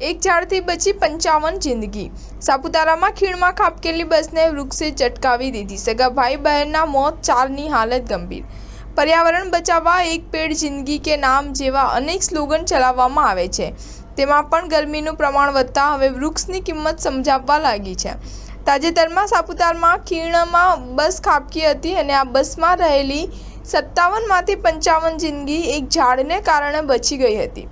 એક ઝાડથી બચી 55 જિંદગી। સાપુતારામાં ખીણમાં ખાબકેલી બસને વૃક્ષે ચટકાવી દીધી। સગા ભાઈ બહેનના મોત, 4ની હાલત ગંભીર। पर्यावरण बचावा एक पेड़ जिंदगी के नाम જેવા અનેક સ્લોગન ચલાવવામાં આવે છે। તેમાં પણ ગરમીનું પ્રમાણ વધતા હવે વૃક્ષની કિંમત સમજાવવા લાગી છે। તાજેતરમાં સાપુતારામાં ખીણમાં બસ ખાબકી હતી અને આ બસમાં રહેલી 57માંથી 55 જિંદગી એક ઝાડને કારણે બચી ગઈ હતી।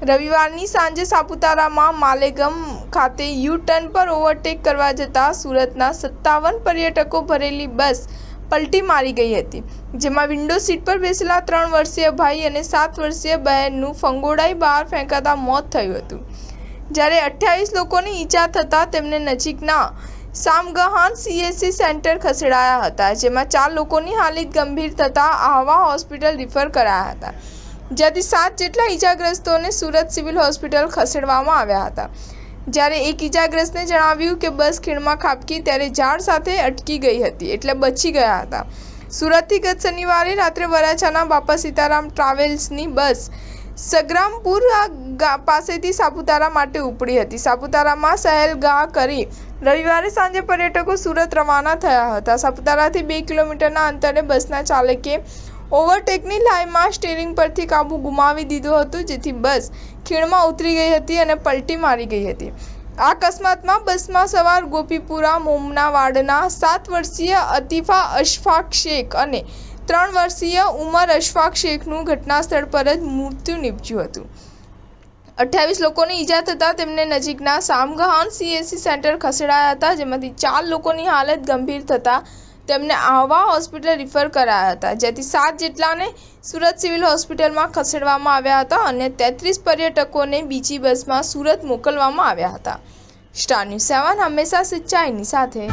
રવિવારની સાંજે સાપુતારામાં માલેગામ ખાતે યુ ટર્ન પર ઓવરટેક કરવા જતા સુરતના 57 પર્યટકો ભરેલી બસ પલટી મારી ગઈ હતી, જેમાં વિન્ડો સીટ પર બેસેલા 3 વર્ષીય ભાઈ અને 7 વર્ષીય બહેનનું ફંગોળાઈ બહાર ફેંકાતા મોત થયું હતું, જ્યારે 28 લોકોને ઈજા થતાં તેમને નજીકના સામગાહાન CHC સેન્ટર ખસેડાયા હતા, જેમાં 4 લોકોની હાલત ગંભીર થતાં આહવા હોસ્પિટલ રિફર કરાયા હતા, જ્યાંથી 7 જેટલા ઈજાગ્રસ્તોને સુરત સિવિલ હોસ્પિટલ ખસેડવામાં આવ્યા હતા। જ્યારે એક ઈજાગ્રસ્તને જણાવ્યું કે બસ ખીણમાં ખાબકી ત્યારે ઝાડ સાથે અટકી ગઈ હતી એટલે બચી ગયા હતા। સુરતથી ગત શનિવારે રાત્રે વરાછાના બાપા સીતારામ ટ્રાવેલ્સની બસ સગ્રામપુર પાસેથી સાપુતારા માટે ઉપડી હતી। સાપુતારામાં સહેલગાહ કરી રવિવારે સાંજે પર્યટકો સુરત રવાના થયા હતા। સાપુતારાથી 2 કિલોમીટરના અંતરે બસના ચાલકે ઓવરટેકની લાઈમાં સ્ટીયરિંગ પરથી કાબુ ગુમાવી દીધો હતો, જેથી બસ ખીણમાં ઉતરી ગઈ હતી અને પલટી મારી ગઈ હતી। આ અકસ્માતમાં બસમાં સવાર ગોપીપુરા મોમનાવાડના 7 વર્ષીય અતીફા અશફાક શેખ અને 3 વર્ષીય ઉમર અશફાક શેખનું ઘટના સ્થળ પર જ મૃત્યુ નીપજ્યું હતું। 28 લોકોને ઈજા થતાં તેમને નજીકના સામગાહાન CHC સેન્ટર ખસેડાયા હતા, જેમાંથી 4 લોકોની હાલત ગંભીર થતાં તેમને આહવા હોસ્પિટલ રિફર કરાયા હતા, જ્યાંથી 7 જેટલાને સુરત સિવિલ હોસ્પિટલમાં ખસેડવામાં આવ્યા હતા અને 33 પર્યટકોને બીજી બસમાં સુરત મોકલવામાં આવ્યા હતા। સ્ટાર ન્યૂઝ 7 હંમેશા સચ્ચાઈની સાથે।